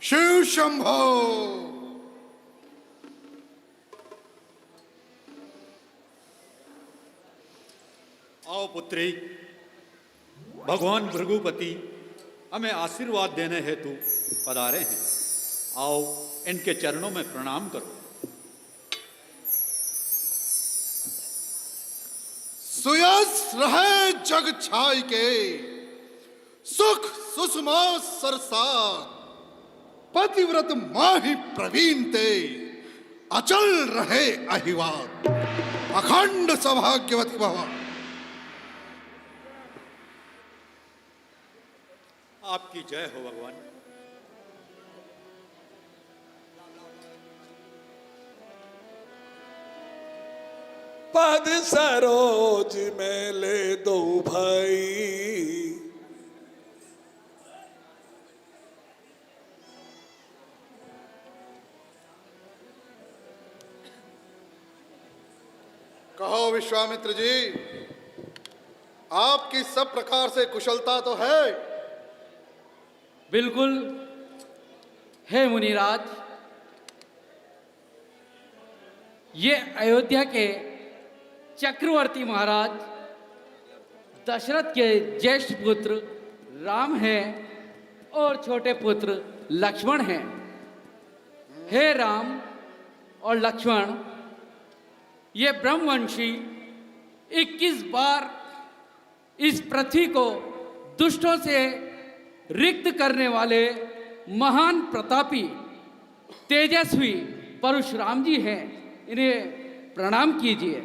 शिव शंभो। आओ पुत्री, भगवान भृगुपति हमें आशीर्वाद देने हेतु पधारे हैं। आओ इनके चरणों में प्रणाम करो। सुयस रहे जग छाई के, सुख सुषमा सरसात, पतिव्रत माहि प्रवीण ते, अचल रहे अहिवात, अखंड सौभाग्यवती भव। आपकी जय हो भगवान। पद सरोज में ले दो भाई, कहो विश्वामित्र जी, आपकी सब प्रकार से कुशलता तो है? बिल्कुल है मुनिराज। ये अयोध्या के चक्रवर्ती महाराज दशरथ के ज्येष्ठ पुत्र राम हैं और छोटे पुत्र लक्ष्मण हैं। हे राम और लक्ष्मण, ये ब्रह्मवंशी 21 बार इस पृथ्वी को दुष्टों से रिक्त करने वाले महान प्रतापी तेजस्वी परशुराम जी हैं। इन्हें प्रणाम कीजिए।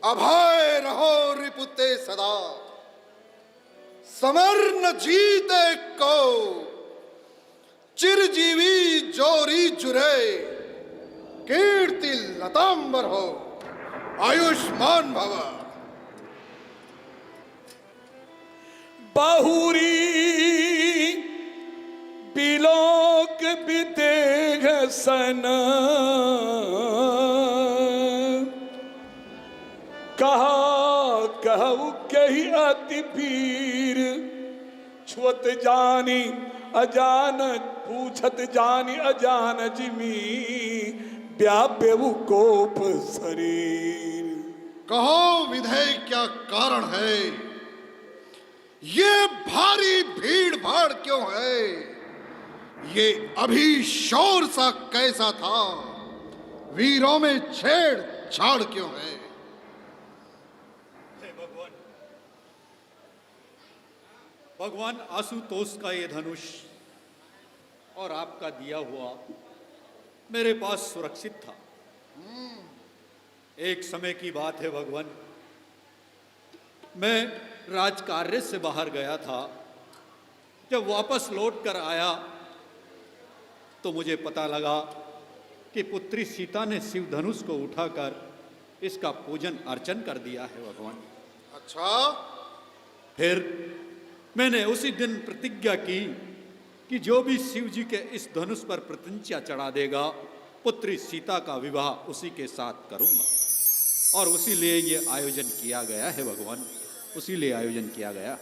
अभय रहो रिपुते सदा, समर न जीते को, चिरजीवी जोरी जुरे, कीर्ति लतांबर हो, आयुष्मान भव। बहुरी बिलोक बितेघ सन, कहा कहु कही अति पीर, छुअत जानी अजान, पूछत जानी अजान जिमी, व्याप्यु कोप शरीर। कहो विधेय क्या कारण है? ये भारी भीड़ भाड़ क्यों है? ये अभी शोर सा कैसा था? वीरों में छेड़ छाड़ क्यों है? भगवान आशुतोष का ये धनुष और आपका दिया हुआ मेरे पास सुरक्षित था। एक समय की बात है भगवान, मैं राजकार्य से बाहर गया था। जब वापस लौट कर आया तो मुझे पता लगा कि पुत्री सीता ने शिव धनुष को उठाकर इसका पूजन अर्चन कर दिया है भगवान। अच्छा? फिर मैंने उसी दिन प्रतिज्ञा की कि जो भी शिव जी के इस धनुष पर प्रतिज्ञा चढ़ा देगा, पुत्री सीता का विवाह उसी के साथ करूंगा। और उसी लिए ये आयोजन किया गया है भगवान, उसी लिए आयोजन किया गया।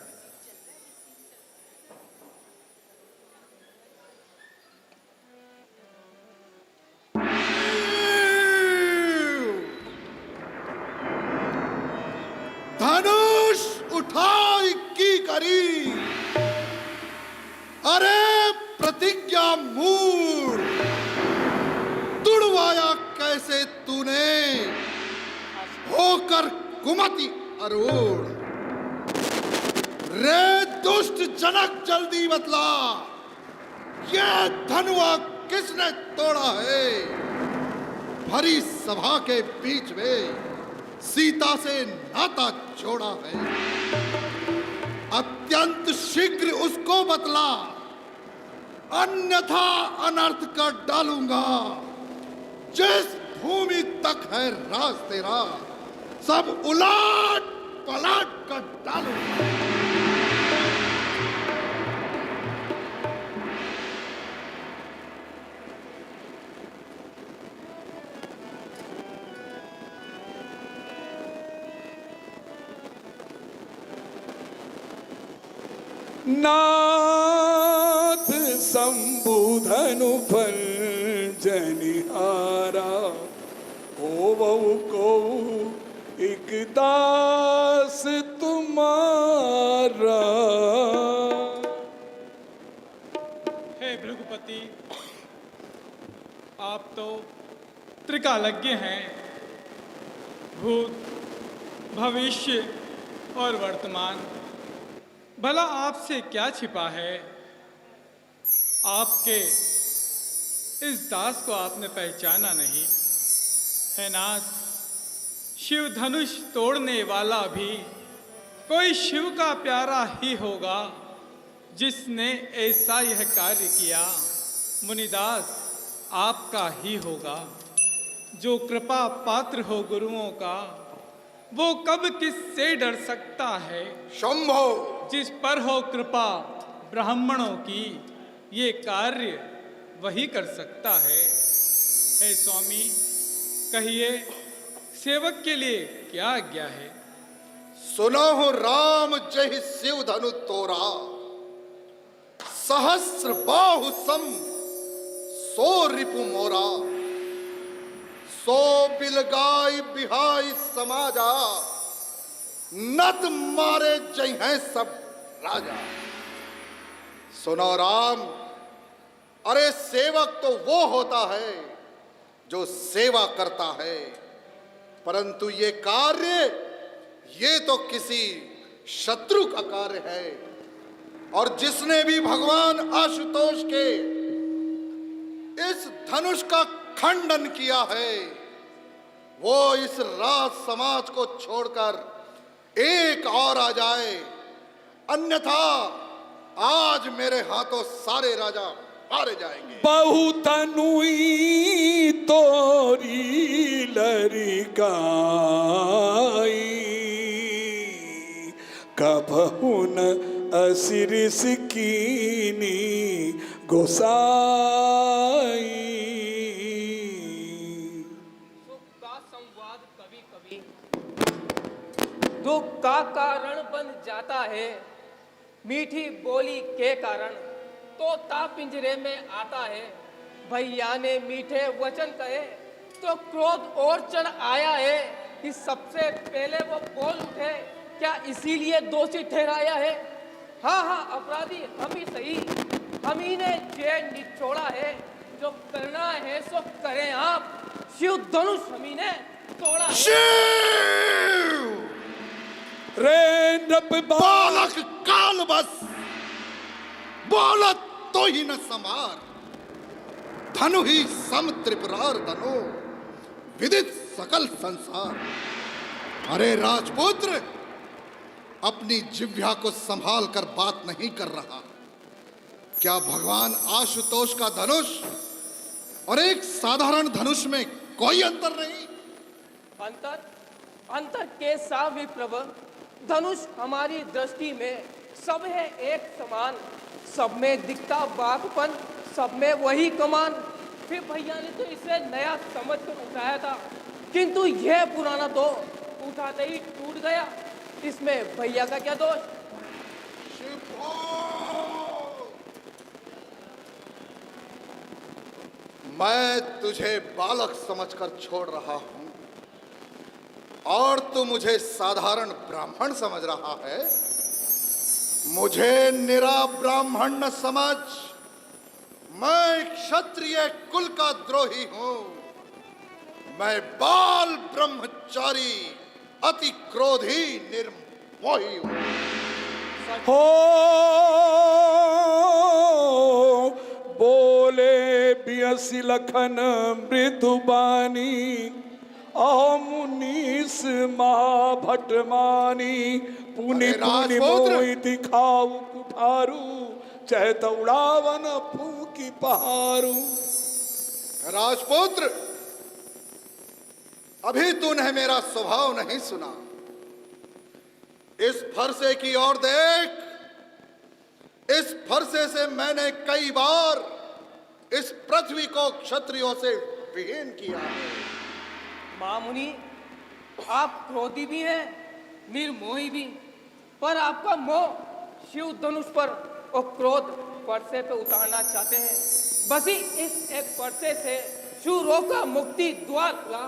धनुष उठाई की करी, अरे प्रतिज्ञा मूढ़, तुड़वाया कैसे तूने, होकर कुमति अरूढ़। रे दुष्ट जनक जल्दी बतला, ये धनुआ किसने तोड़ा है? भरी सभा के बीच में सीता से नाता जोड़ा है। अत्यंत शीघ्र उसको बतला, अन्यथा अनर्थ कर डालूंगा। जिस भूमि तक है राज तेरा, सब उलट पलट कर डालूंगा। नाथ संबुधनु फल जनिहारा ओ बहु को एक दास तुम्हारा। हे भृगुपति, आप तो त्रिकालज्ञ हैं। भूत, भविष्य और वर्तमान, भला आपसे क्या छिपा है? आपके इस दास को आपने पहचाना नहीं है नाथ। शिव धनुष तोड़ने वाला भी कोई शिव का प्यारा ही होगा जिसने ऐसा यह कार्य किया। मुनिदास आपका ही होगा। जो कृपा पात्र हो गुरुओं का, वो कब किससे डर सकता है? शंभो, जिस पर हो कृपा ब्राह्मणों की, ये कार्य वही कर सकता है। हे स्वामी, कहिए सेवक के लिए क्या आज्ञा है? सुनो राम जय शिव धनु तोरा, सहस्र बाहु सम सो रिपु मोरा, सो बिलगाई बिहाई समाजा, नत मारे जय हैं सब राजा। सुनो राम, अरे सेवक तो वो होता है जो सेवा करता है, परंतु ये कार्य, ये तो किसी शत्रु का कार्य है। और जिसने भी भगवान आशुतोष के इस धनुष का खंडन किया है, वो इस राज समाज को छोड़कर एक और आ जाए, अन्यथा आज मेरे हाथों सारे राजा मारे जाएंगे। बहुतनुई तोरी लरिकाई, कबहुन असिरिस कीनी गोसाई। सुख का संवाद कभी कभी दुख का कारण बन जाता है। मीठी बोली के कारण तोता पिंजरे में आता है। भैया ने मीठे वचन कहे तो क्रोध और चढ़ आया है कि सबसे पहले वो बोल उठे। क्या इसीलिए दोषी ठहराया है? हाँ हाँ, अपराधी हम ही सही, हम ही ने जेल निचोड़ा है। जो करना है सो करें आप, शिव धनुष हम ही ने तोड़ा है। शिव! रे नप बालक काल बस, बोलत तो ही न समार, धनु ही सम त्रिपुरार धनु, विदित सकल संसार। अरे राजपुत्र, अपनी जिह्वा को संभाल कर बात नहीं कर रहा? क्या भगवान आशुतोष का धनुष और एक साधारण धनुष में कोई अंतर नहीं? अंतर अंतर के सावी प्रभु, धनुष हमारी दृष्टि में सब है एक समान। सब में दिखता बागपन, सब में वही कमान। फिर भैया ने तो इसे नया समझ कर उठाया था, किंतु यह पुराना तो उठाते ही टूट गया। इसमें भैया का क्या दोष? मैं तुझे बालक समझकर छोड़ रहा हूं और तू मुझे साधारण ब्राह्मण समझ रहा है। मुझे निरा ब्राह्मण न समझ, मैं क्षत्रिय कुल का द्रोही हूं। मैं बाल ब्रह्मचारी, अति क्रोधी, निर्मोही हूं। हो बोले बियसी लखन मृदुबानी, मुनीस महाभटमानी। पुनि अरे पुनि राजपुत्र! मोहि दिखाऊ कुठारू, चहत उड़ावन फूकी पहारू। राजपुत्र, अभी तूने मेरा स्वभाव नहीं सुना। इस फरसे की ओर देख। इस फरसे से मैंने कई बार इस पृथ्वी को क्षत्रियों से विहीन किया है। मामुनि, आप क्रोधी भी हैं, निर्मोही भी, पर आपका मोह शिव धनुष पर और क्रोध परसे पे उतारना चाहते हैं। बस ही इस एक परसे से शूरों का मुक्ति द्वार खुला।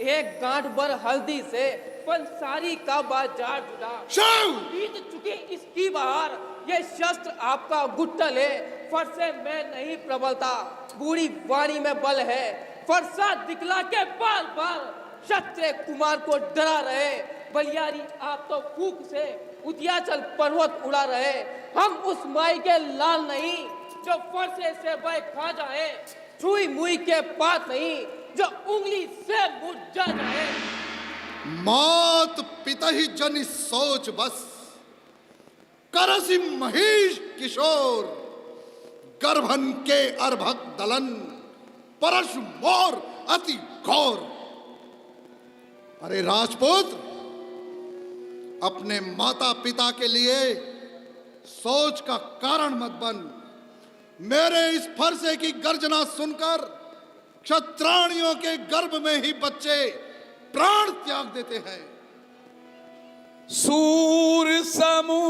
एक गांठ भर हल्दी से पंसारी का बाजार जुड़ा। शिव! बीत चुकी इसकी बहार, ये शस्त्र आपका गुट्टल है, फरसे में नहीं प्रबलता, बूढ़ी वाणी में बल है। फरसा दिखला के बार बार क्षत्रिय कुमार को डरा रहे। बलियारी आप तो फूक से उद्याचल पर्वत उड़ा रहे। हम उस माई के लाल नहीं जो फरसे से बह खा जाए, छुई मुई के पात नहीं जो उंगली से मुरझा जाए। मात पिता ही जन सोच बस, करसि महिष किशोर, गर्भन के अर्भक दलन, परशु मोर अति घोर। अरे राजपुत्र, अपने माता पिता के लिए सोच का कारण मत बन। मेरे इस फरसे की गर्जना सुनकर क्षत्राणियों के गर्भ में ही बच्चे प्राण त्याग देते हैं। सूर समूह